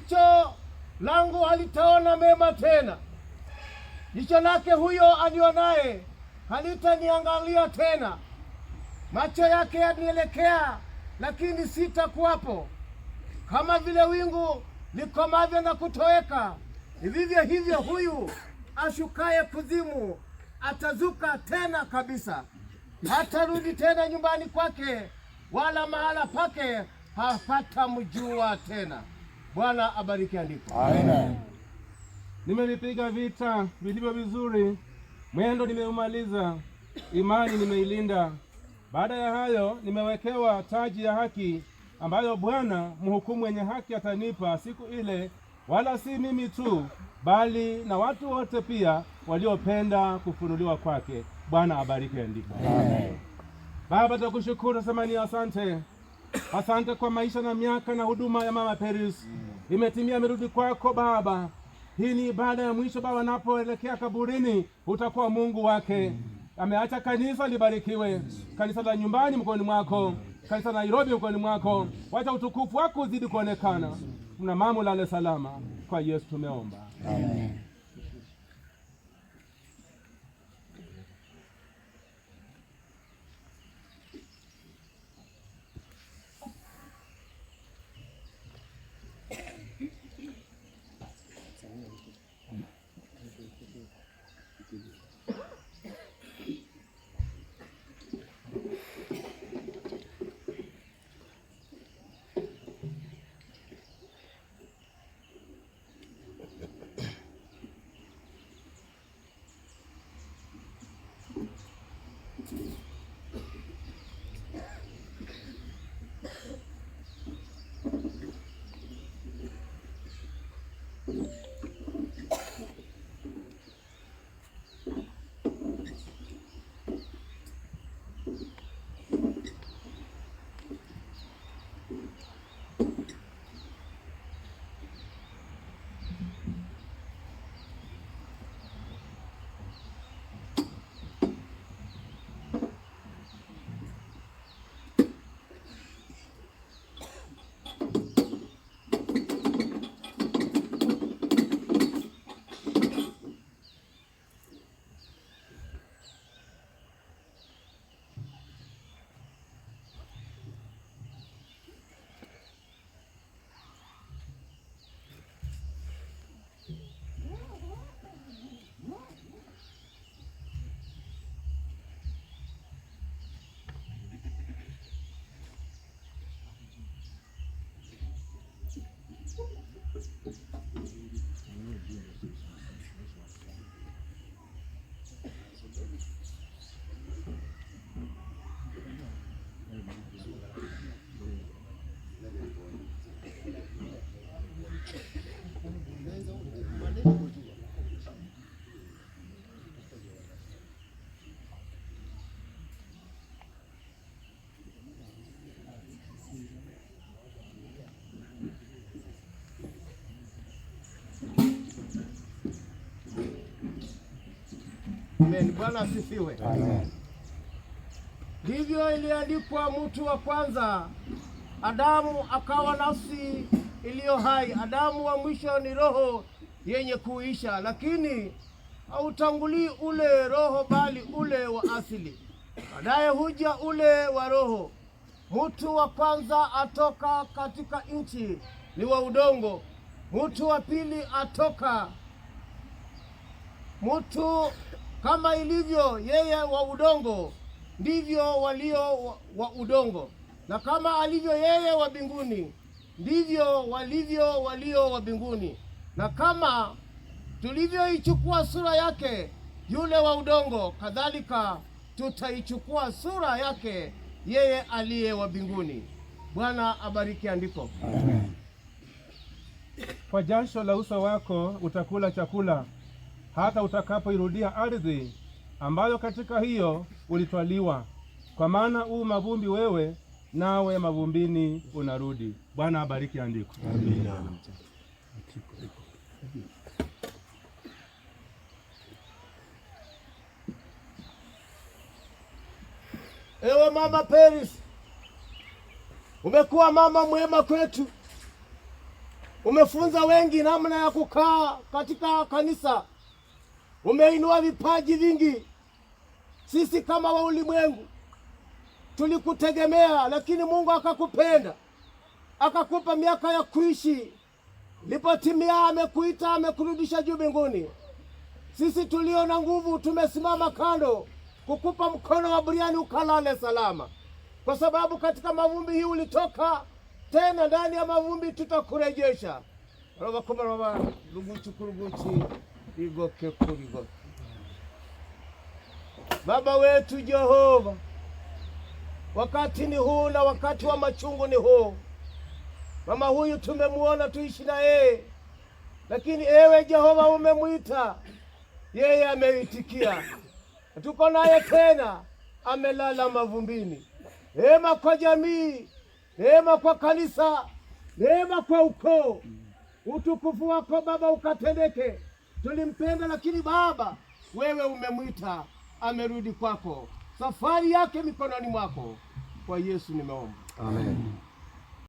jicho langu halitaona mema tena, jicho lake huyo anionaye halitaniangalia tena. Macho yake yanielekea, lakini sitakuwapo. Kama vile wingu likomavyo na kutoweka, vivyo hivyo huyu ashukaye kuzimu atazuka tena kabisa. Hatarudi tena nyumbani kwake, wala mahala pake hapatamjua tena. Bwana abariki andiko. Amen. Nimelipiga vita vilivyo vizuri, mwendo nimeumaliza, imani nimeilinda. Baada ya hayo nimewekewa taji ya haki, ambayo Bwana mhukumu mwenye haki atanipa siku ile, wala si mimi tu, bali na watu wote pia waliopenda kufunuliwa kwake. Bwana abariki andiko. Amen. Baba, tukushukuru, samani asante. Asante kwa maisha na miaka na huduma ya Mama Peris. Imetimia, amerudi kwako Baba. Hii ni ibada ya mwisho Baba, anapoelekea kaburini utakuwa Mungu wake. Ameacha kanisa libarikiwe, kanisa la nyumbani mkononi mwako, kanisa la Nairobi mkononi mwako. Wacha utukufu wako uzidi kuonekana. Mna mama ulale salama, kwa Yesu tumeomba. Amen. Amen. Bwana asifiwe. Amen. Ndivyo iliandikwa, mtu wa kwanza Adamu akawa nafsi iliyo hai. Adamu wa mwisho ni roho yenye kuisha, lakini hautangulii ule roho, bali ule wa asili. Baadaye huja ule wa roho. Mtu wa kwanza atoka katika nchi, ni wa udongo. Mtu wa pili atoka mtu kama ilivyo yeye wa udongo, ndivyo walio wa udongo, na kama alivyo yeye wa mbinguni, ndivyo walivyo walio wa mbinguni. Na kama tulivyoichukua sura yake yule wa udongo, kadhalika tutaichukua sura yake yeye aliye wa mbinguni. Bwana abariki andiko. Amen. Kwa jasho la uso wako utakula chakula, hata utakapoirudia ardhi ambayo katika hiyo ulitwaliwa, kwa maana mavumbi wewe, nawe mavumbini unarudi. Bwana abariki andiko. Amina. Ewe Mama Peris, umekuwa mama mwema kwetu. Umefunza wengi namna ya kukaa katika kanisa. Umeinua vipaji vingi. Sisi kama wa ulimwengu tulikutegemea, lakini Mungu akakupenda, akakupa miaka ya kuishi. Lipotimia amekuita, amekurudisha juu mbinguni. Sisi tulio na nguvu tumesimama kando kukupa mkono wa buriani ukalale salama, kwa sababu katika mavumbi hii ulitoka, tena ndani ya mavumbi tutakurejesha. Baba wetu Jehova, wakati ni huu na wakati wa machungu ni huu. Mama huyu tumemuona tuishi na yeye, lakini ewe Jehova umemwita, yeye ameitikia. Tuko naye tena, amelala mavumbini. Neema kwa jamii, neema kwa kanisa, neema kwa ukoo. Utukufu wako Baba ukatendeke. Tulimpenda, lakini Baba wewe umemwita, amerudi kwako. Safari yake mikononi mwako. Kwa Yesu nimeomba. Amen.